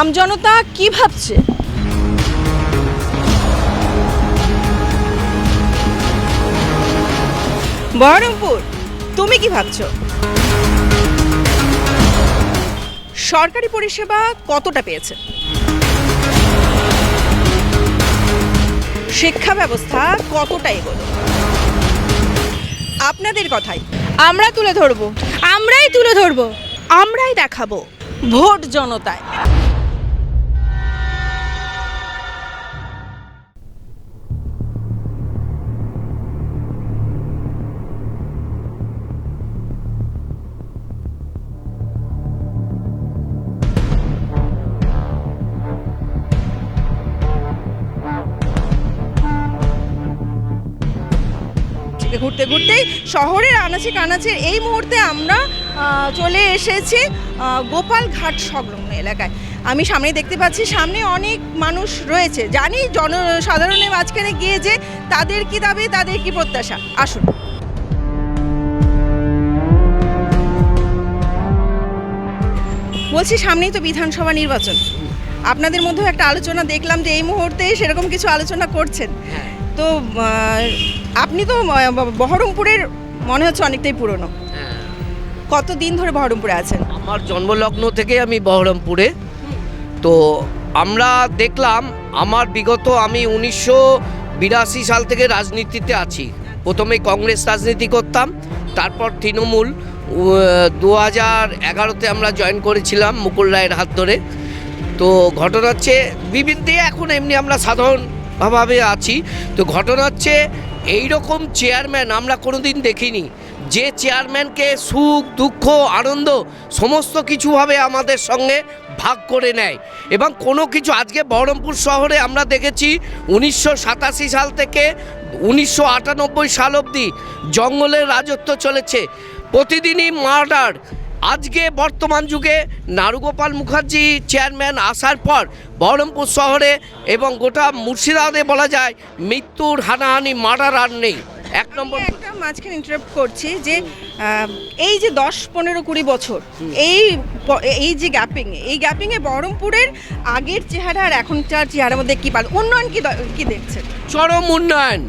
আমজনতা কি ভাবছে? বহরমপুর, তুমি কি ভাবছো? সরকারি পরিষেবা কতটা পেয়েছে? শিক্ষা ব্যবস্থা কতটা এগোলো? আপনাদের কথাই আমরা তুলে ধরবো, আমরাই তুলে ধরবো, আমরাই দেখাবো ভোট জনতায়। ঘুরতে ঘুরতেই শহরের আনাচে কানাচে এই মুহূর্তে আমরা চলে এসেছি গোপালঘাট সংলগ্ন এলাকায়। আমি সামনে দেখতে পাচ্ছি সামনে অনেক মানুষ রয়েছে, জানি জনসাধারণের মাঝখানে গিয়ে যে তাদের কি দাবি, তাদের কি প্রত্যাশা। আসুন। বলছি সামনেই তো বিধানসভা নির্বাচন, আপনাদের মধ্যেও একটা আলোচনা দেখলাম যে এই মুহূর্তে সেরকম কিছু আলোচনা করছেন। তো আপনি তো বহরমপুরের মনে হচ্ছে অনেকটাই পুরনো, কতদিন ধরে বহরমপুরে আছেন? আমার জন্মলগ্ন থেকে আমি বহরমপুরে। তো আমরা দেখলাম আমার বিগত আমি 1982 সাল থেকে রাজনীতিতে আছি। প্রথমে কংগ্রেস রাজনীতি করতাম, তারপর তৃণমূল 2011-তে আমরা জয়েন করেছিলাম মুকুল রায়ের হাত ধরে। তো ঘটনা হচ্ছে বিভিন্ন দিয়ে এখন এমনি আমরা সাধারণভাবে আছি। তো ঘটনা হচ্ছে এইরকম চেয়ারম্যান আমরা কোনোদিন দেখিনি, যে চেয়ারম্যানকে সুখ দুঃখ আনন্দ সমস্ত কিছুভাবে আমাদের সঙ্গে ভাগ করে নেয় এবং কোনো কিছু আজকে বহরমপুর শহরে আমরা দেখেছি 1987 সাল থেকে 1998 সাল অবধি জঙ্গলের রাজত্ব চলেছে, প্রতিদিনই মার্ডার। আজকে বর্তমান যুগে নারুগোপাল মুখার্জি চেয়ারম্যান আসার পর বহরমপুর শহরে এবং গোটা মুর্শিদাবাদে বলা যায় মৃত্যুর হানাহানি মার্ডার আর নেই। এক নম্বর একটা মাঝখানে ইন্টারাপ্ট করছি যে এই যে 10-15-20 বছর এই যে গ্যাপিংয়ে বহরমপুরের আগের চেহারা আর এখনকার চেহারার মধ্যে কি উন্নয়ন কি দেখছেন? চরম উন্নয়ন।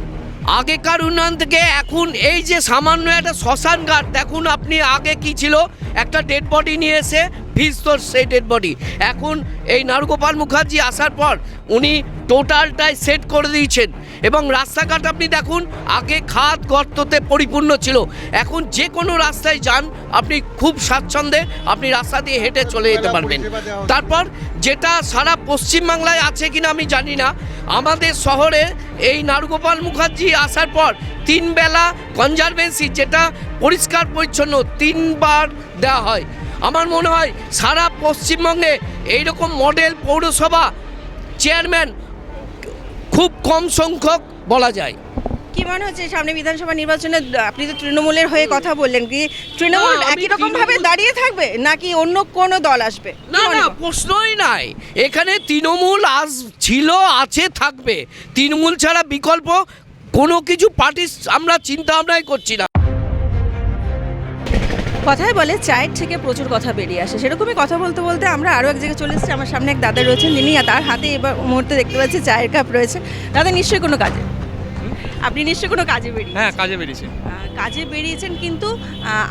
আগেকার উন্নয়ন থেকে এখন এই যে সামান্য একটা শ্মশান ঘাট দেখুন আপনি, আগে কি ছিল একটা ডেড বডি নিয়ে এসে ভিজতর সেই ডেড বডি, এখন এই নারুগোপাল মুখার্জি আসার পর উনি টোটালটাই সেট করে দিয়েছেন। এবং রাস্তাঘাট আপনি দেখুন, আগে খাদ গর্ততে পরিপূর্ণ ছিল, এখন যে কোনো রাস্তায় যান আপনি খুব স্বাচ্ছন্দ্যে আপনি রাস্তা দিয়ে হেঁটে চলে যেতে পারবেন। তারপর যেটা সারা পশ্চিমবাংলায় আছে কিনা আমি জানি না, আমাদের শহরে এই নারুগোপাল মুখার্জি আসার পর 3 বেলা কনজারভেন্সি যেটা পরিষ্কার পরিচ্ছন্ন 3 বার দেওয়া হয়। আমার মনে হয় সারা পশ্চিমবঙ্গে এইরকম মডেল পৌরসভা চেয়ারম্যান খুব কম সংখ্যক বলা যায়। কি মনে হচ্ছে সামনে বিধানসভা নির্বাচনে আপনি তো তৃণমূলের হয়ে কথা বললেন, কি তৃণমূল একই রকম ভাবে দাঁড়িয়ে থাকবে নাকি অন্য কোনো দল আসবে? না না, প্রশ্নই নাই। এখানে তৃণমূল ছিল, আছে, থাকবে। তৃণমূল ছাড়া বিকল্প কোনো কিছু পার্টি আমরা চিন্তা ভাবনাই করছি না। কথায় বলে চায়ের থেকে প্রচুর কথা বেরিয়ে আসে, সেরকমই কথা বলতে বলতে আমরা আরও এক জায়গায় চলে এসেছি। আমার সামনে এক দাদা রয়েছেন, যিনি তার হাতে এবার মুহূর্তে দেখতে পাচ্ছি চায়ের কাপ রয়েছে। দাদা নিশ্চয়ই কোনো কাজে, আপনি নিশ্চয়ই কোনো কাজে বেরিয়ে? হ্যাঁ, কাজে বেরিয়েছি। কাজে বেরিয়েছেন, কিন্তু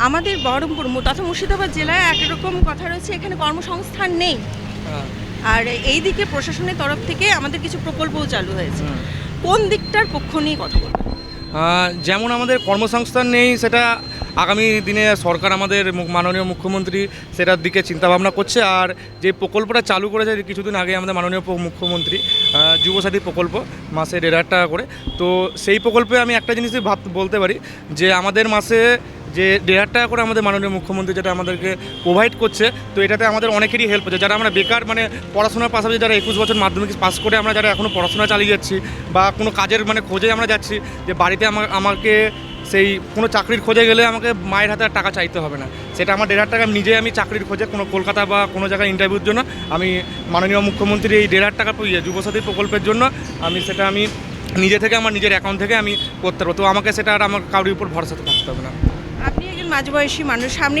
আমাদের বহরমপুর তথা মুর্শিদাবাদ জেলায় একরকম কথা রয়েছে, এখানে কর্মসংস্থান নেই। আর এই দিকে প্রশাসনের তরফ থেকে আমাদের কিছু প্রকল্পও চালু হয়েছে। কোন দিকটার পক্ষ নিয়ে কথা বলবেন? যেমন আমাদের কর্মসংস্থান নেই, সেটা আগামী দিনে সরকার আমাদের মাননীয় মুখ্যমন্ত্রী সেটার দিকে চিন্তাভাবনা করছে। আর যে প্রকল্পটা চালু করেছে কিছুদিন আগে আমাদের মাননীয় মুখ্যমন্ত্রী, যুবসাথী প্রকল্প, মাসে 1,500 টাকা করে, তো সেই প্রকল্পে আমি একটা জিনিসই বলতে পারি যে আমাদের মাসে যে 1,500 টাকা করে আমাদের মাননীয় মুখ্যমন্ত্রী যেটা আমাদেরকে প্রোভাইড করছে, তো এটাতে আমাদের অনেকেরই হেল্প হচ্ছে। যারা আমরা বেকার, মানে পড়াশোনার পাশাপাশি যারা 21 বছর মাধ্যমিক পাস করে আমরা যারা এখনও পড়াশোনা চালিয়ে যাচ্ছি বা কোনো কাজের খোঁজে আমরা যাচ্ছি, যে বাড়িতে আমাকে সেই কোনো চাকরির খোঁজে গেলে আমাকে মায়ের হাতে টাকা চাইতে হবে না, সেটা আমার 1,500 টাকা নিজে আমি চাকরির খোঁজে কোনো কলকাতা বা কোনো জায়গায় ইন্টারভিউর জন্য আমি মাননীয় মুখ্যমন্ত্রীর এই 1,500 টাকা যুবসাথী প্রকল্পের জন্য আমি নিজে থেকে আমার নিজের অ্যাকাউন্ট থেকে আমি করতে পারবো। তো আমাকে সেটা আর আমার কারোর উপর ভরসা থাকতে হবে না। আপনি একজন মাঝবয়সী মানুষ, সামনে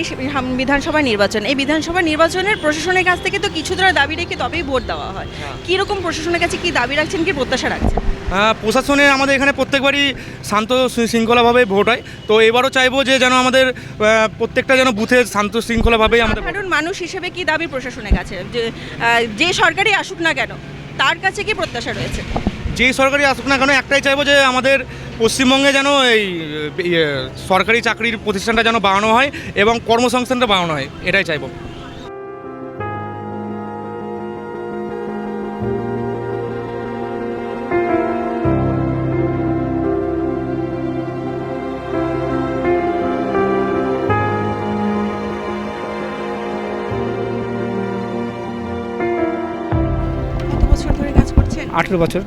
বিধানসভা নির্বাচন, এই বিধানসভা নির্বাচনের প্রশাসনের কাছ থেকে তো কিছু ধরা দাবি রেখে তবেই ভোট দেওয়া হয়। কীরকম প্রশাসনের কাছে কি দাবি রাখছেন, কি প্রত্যাশা রাখছেন? প্রশাসনে আমাদের এখানে প্রত্যেকবারই শান্ত শৃঙ্খলাভাবে ভোট হয়, তো এবারও চাইবো যে যেন আমাদের প্রত্যেকটা যেন বুথে শান্ত শৃঙ্খলাভাবেই আমাদের সাধারণ মানুষ হিসেবে কি দাবি প্রশাসনের কাছে, যে সরকারই আসুক না কেন তার কাছে কি প্রত্যাশা রয়েছে? যেই সরকারি আসুক না কেন একটাই চাইবো যে আমাদের পশ্চিমবঙ্গে যেন এই সরকারি চাকরির প্রতিষ্ঠানটা যেন বাড়ানো হয় এবং কর্মসংস্থানটা বাড়ানো হয়, এটাই চাইবো। কত বছর ধরে কাজ করছেন? 18 বছর।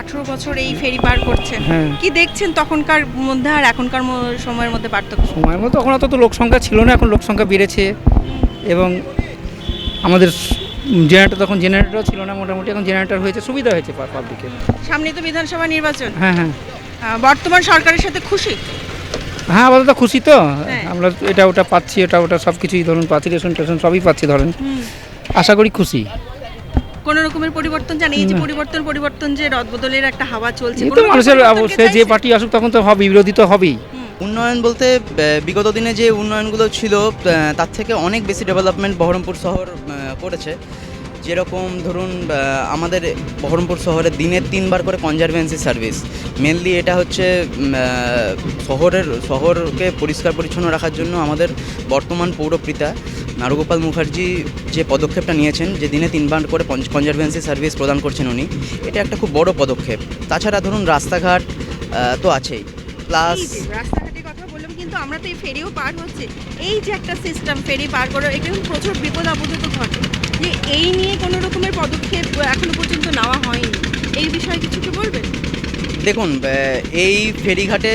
18 বছর এই ফেরি পার করছেন। হ্যাঁ। কি দেখছেন তখনকার মধ্যে আর এখনকার সময়ের মধ্যে পার্থক্য? সময়ের মতো তখন অত তো লোক সংখ্যা ছিল না, এখন লোক সংখ্যা বেড়েছে এবং আমাদের জেনারেটর, তখন জেনারেটরও ছিল না মোটামুটি, এখন জেনারেটর হয়েছে, সুবিধা হয়েছে পাবলিকের। সামনে তো বিধানসভা নির্বাচন, হ্যাঁ হ্যাঁ বর্তমান সরকারের সাথে খুশি? হ্যাঁ, আপাতত খুশি তো। হ্যাঁ। আমরা এটা ওটা পাচ্ছি, ওটা সব কিছুই ধরুন পাচ্ছি, রেশন টেশন সবই পাচ্ছি ধরেন, আশা করি খুশি। কোন রকমের পরিবর্তন জানেন? এই যে পরিবর্তন যে রদবদলের একটা হাওয়া চলছে, এই কোনো তো রকম মানুষের পরিবর্তন অবশ্যই, যে চাইছে? পার্টি আসুক তখন তো হবে, বিরোধী তো হবেই। উন্নয়ন বলতে বিগত দিনে যে উন্নয়নগুলো ছিল তার থেকে অনেক বেশি ডেভেলপমেন্ট বহরমপুর শহর করেছে। যেরকম ধরুন আমাদের বহরমপুর শহরে দিনে 3 বার করে কনজারভেন্সি সার্ভিস, মেনলি এটা হচ্ছে শহরকে পরিষ্কার পরিচ্ছন্ন রাখার জন্য আমাদের বর্তমান পৌরপিতা নারুগোপাল মুখার্জি যে পদক্ষেপটা নিয়েছেন, যে দিনে 3 বার করে কনজারভেন্সি সার্ভিস প্রদান করছেন উনি, এটা একটা খুব বড় পদক্ষেপ। তাছাড়া ধরুন রাস্তাঘাট তো আছেই, প্লাস এই যে রাস্তাঘাটের কথা বললাম, কিন্তু আমরা তো এই ফেরিও পার হচ্ছে, এই যে একটা সিস্টেম ফেরি পার করার, এটা কিন্তু প্রচুর বিপদ আপদ তো ঘটে, যে এই নিয়ে কোনো রকমের পদক্ষেপ এখনো পর্যন্ত নেওয়া হয়নি, এই বিষয়ে কিছু কি বলবেন? দেখুন এই ফেরিঘাটে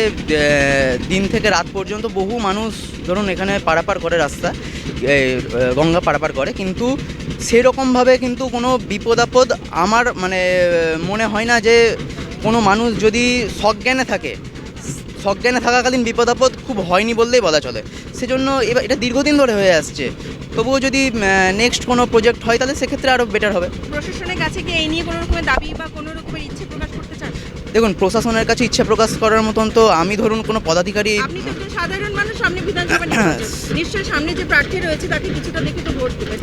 দিন থেকে রাত পর্যন্ত বহু মানুষ ধরুন এখানে পারাপার করে, রাস্তা গঙ্গা পারাপার করে, কিন্তু সেরকমভাবে কিন্তু কোনো বিপদ আপদ আমার মানে মনে হয় না যে কোনো মানুষ যদি সজ্ঞানে থাকাকালীন বিপদ আপদ খুব হয়নি বললেই বলা চলে। সেজন্য এবার এটা দীর্ঘদিন ধরে হয়ে আসছে, তবুও যদি নেক্সট কোনো প্রজেক্ট হয় তাহলে সেক্ষেত্রে আরও বেটার হবে। প্রশাসনের কাছে কি এই নিয়ে কোনো রকমের দাবি বা কোনো রকমের ইচ্ছে প্রকাশ করতে চান? দেখুন, প্রশাসনের কাছে ইচ্ছা প্রকাশ করার মতন তো আমি ধরুন কোনো পদাধিকারী, আপনি তো একজন সাধারণ মানুষ, সামনে বিধানসভা নির্বাচন, নিশ্চয়ই সামনে যে প্রার্থী রয়েছে তাকে কিছুটা দেখে তো ভোট দেবেন।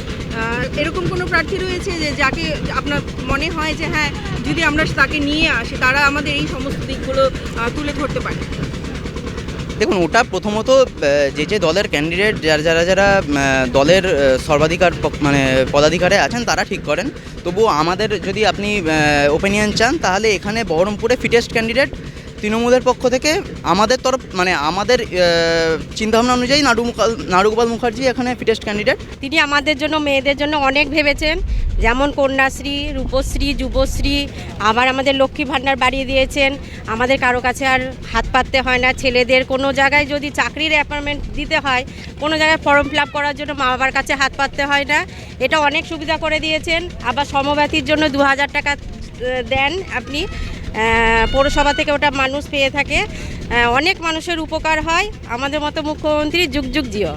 এরকম কোনো প্রার্থী রয়েছে যে যাকে আপনার মনে হয় যে হ্যাঁ, যদি আমরা তাকে নিয়ে আসি তারা আমাদের এই সমস্ত দিকগুলো তুলে ধরতে পারে? দেখুন, ওটা প্রথমত যে দলের ক্যান্ডিডেট যারা দলের সর্বাধিকার মানে পদাধিকারে আছেন তারা ঠিক করেন। তবুও আমাদের যদি আপনি ওপিনিয়ন চান, তাহলে এখানে বহরমপুরে ফিটেস্ট ক্যান্ডিডেট তৃণমূলের পক্ষ থেকে আমাদের তরফ মানে আমাদের চিন্তাভাবনা অনুযায়ী নারুগোপাল মুখার্জি এখানে ফিটেস্ট ক্যান্ডিডেট। তিনি আমাদের জন্য, মেয়েদের জন্য অনেক ভেবেছেন, যেমন কন্যাশ্রী, রূপশ্রী, যুবশ্রী, আবার আমাদের লক্ষ্মী ভাণ্ডার বাড়িয়ে দিয়েছেন। আমাদের কারো কাছে আর হাত পাততে হয় না। ছেলেদের কোনো জায়গায় যদি চাকরির অ্যাপয়েন্টমেন্ট দিতে হয়, কোনো জায়গায় ফর্ম ফিল আপ করার জন্য মা বাবার কাছে হাত পাততে হয় না, এটা অনেক সুবিধা করে দিয়েছেন। আবার সমব্যাথীর জন্য 2000 টাকা দেন আপনি, পৌরসভা থেকে ওটা মানুষ পেয়ে থাকে। অনেক মানুষের উপকার হয়। আমাদের মতো মুখ্যমন্ত্রী যুগ যুগ জিও।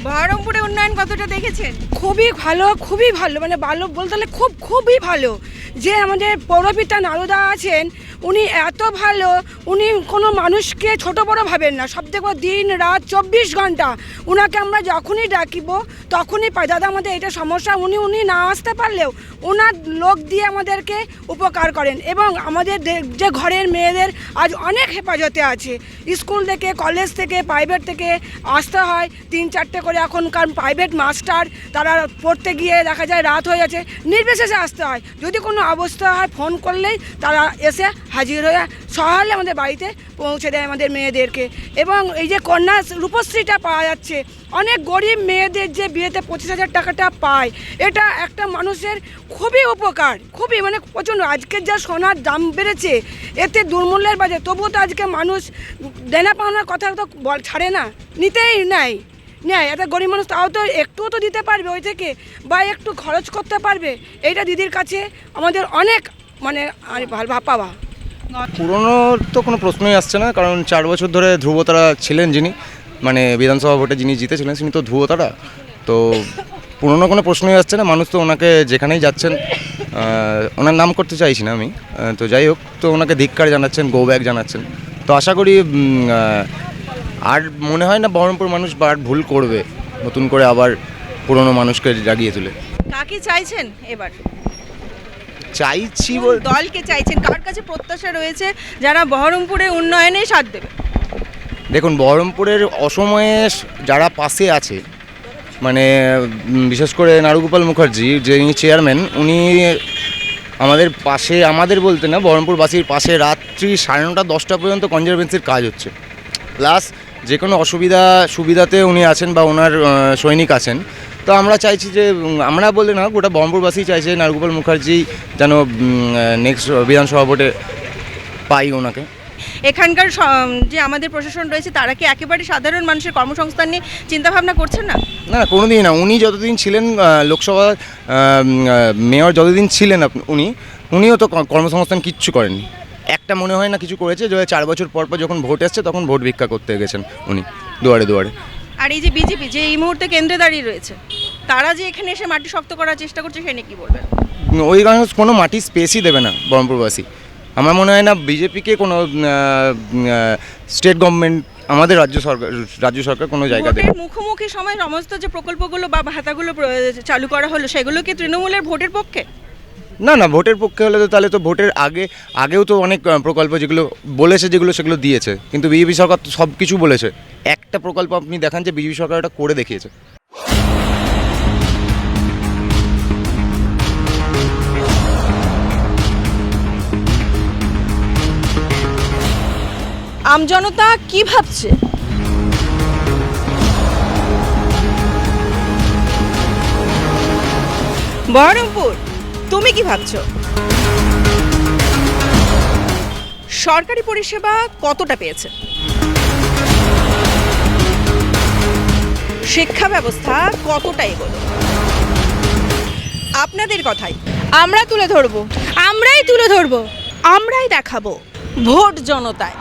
বহরমপুরে উন্নয়ন কতটা দেখেছেন? খুবই ভালো, মানে ভালো বলতে হলে খুবই ভালো। যে আমাদের পৌরপিতা নারুদা আছেন, উনি এত ভালো, উনি কোনো মানুষকে ছোট বড় ভাবেন না। সব থেকে দিন রাত 24 ঘন্টা ওনাকে আমরা যখনই ডাকিব তখনই পাই। দাদা আমাদের এটা সমস্যা, উনি না আসতে পারলেও ওনার লোক দিয়ে আমাদেরকে উপকার করেন। এবং আমাদের যে ঘরের মেয়েদের আজ অনেক হেফাজতে আছে, স্কুল থেকে, কলেজ থেকে, প্রাইভেট থেকে আসতে হয় 3-4টে করে এখনকার প্রাইভেট মাস্টার, তারা পড়তে গিয়ে দেখা যায় রাত হয়ে যাচ্ছে, নির্বিশেষে আসতে হয়। যদি কোনো অবস্থা হয় ফোন করলেই তারা এসে হাজির হয়ে সহালে আমাদের বাড়িতে পৌঁছে দেয় আমাদের মেয়েদেরকে। এবং এই যে কন্যা রূপশ্রীটা পাওয়া যাচ্ছে, অনেক গরিব মেয়েদের যে বিয়েতে 25,000 টাকাটা পায়, এটা একটা মানুষের খুবই উপকার, খুবই মানে প্রচণ্ড। আজকের যা সোনার দাম বেড়েছে, এতে দুর্মূল্যের বাজে, তবুও তো আজকে মানুষ দেনা পাওনার কথা তো ছাড়ে না, নিতেই নেয়। একটা গরিব মানুষ তাও তো একটুও তো দিতে পারবে ওই থেকে, বা একটু খরচ করতে পারবে। এইটা দিদির কাছে আমাদের অনেক মানে পাওয়া। পুরনো তো কোনো প্রশ্নই আসছে না, কারণ 4 বছর ধরে ধ্রুবতারা ছিলেন যিনি, মানে বিধানসভা ভোটে যিনি জিতেছিলেন তিনি তো ধুয়োতারা, তো পুরনো কোনো প্রশ্নই আসছে না। মানুষ তো ওনাকে যেখানেই যাচ্ছেন, ওনার নাম করতে চাইছি না আমি, তো যাই হোক, তো ওনাকে ধিক্কার জানাচ্ছেন, গো ব্যাক জানাচ্ছেন। তো আশা করি আর মনে হয় না বহরমপুর মানুষ আর ভুল করবে নতুন করে আবার পুরনো মানুষকে জাগিয়ে তুলে। কাকে চাইছেন এবার? চাইছি কোন দলকে চাইছেন? কার কাছে প্রত্যাশা রয়েছে যারা বহরমপুরের উন্নয়নে সাথ দেবে? দেখুন, বহরমপুরের অসময়ে যারা পাশে আছে, মানে বিশেষ করে নারুগোপাল মুখার্জি যিনি চেয়ারম্যান, উনি আমাদের পাশে, আমাদের বলতে না বহরমপুরবাসীর পাশে রাত্রি 9:30 10টা পর্যন্ত কনজারভেন্সির কাজ হচ্ছে। প্লাস যে কোনো সুবিধাতে উনি আছেন বা ওনার সৈনিক আছেন। তো আমরা চাইছি যে, আমরা বলতে না, গোটা বহরমপুরবাসী চাইছে নারুগোপাল মুখার্জি যেন নেক্সট বিধানসভা ভোটে পাই ওনাকে। এখানকার যে আমাদের প্রশাসন রয়েছে তারা কি একেবারে সাধারণ মানুষের কর্মসংস্থান নিয়ে চিন্তাভাবনা করছেন না? না, কোনোদিনই না। উনি যতদিন ছিলেন লোকসভা মেয়র, যতদিন ছিলেন উনিও তো কর্মসংস্থান কিচ্ছু করেননি। একটা মনে হয় না কিছু করেছে, যে 4 বছর পর যখন ভোট আসছে তখন ভোট ভিক্ষা করতে গেছেন উনি দুয়ারে দুয়ারে। আর এই যে বিজেপি যে এই মুহূর্তে কেন্দ্রে দাঁড়িয়ে রয়েছে, তারা যে এখানে এসে মাটি শক্ত করার চেষ্টা করছে, সে নিয়ে কি বলবেন? ওই কারণে কোনো মাটি স্পেসই দেবে না বহরমপুরবাসী। আমার মনে হয় না বিজেপিকে কোনো স্টেট গভর্নমেন্ট, আমাদের রাজ্য সরকার কোনো জায়গা দেবে। ভোটের মুখোমুখি সময় সমস্ত যে প্রকল্পগুলো বা ভাতাগুলো চালু করা হলো, সেগুলো কি তৃণমূলের ভোটের পক্ষে? না, ভোটের পক্ষে হলে তো তাহলে তো ভোটের আগেও তো অনেক প্রকল্প যেগুলো বলেছে, সেগুলো দিয়েছে। কিন্তু বিজেপি সরকার তো সব কিছু বলেছে, একটা প্রকল্প আপনি দেখান যে বিজেপি সরকার এটা করে দেখিয়েছে। আমজনতা কি ভাবছে? বহরমপুর, তুমি কি ভাবছো? সরকারি পরিষেবা কতটা পেয়েছে? শিক্ষা ব্যবস্থা কতটা এগোলো? আপনাদের কথাই আমরা তুলে ধরবো, আমরাই তুলে ধরবো, আমরাই দেখাবো ভোট জনতায়।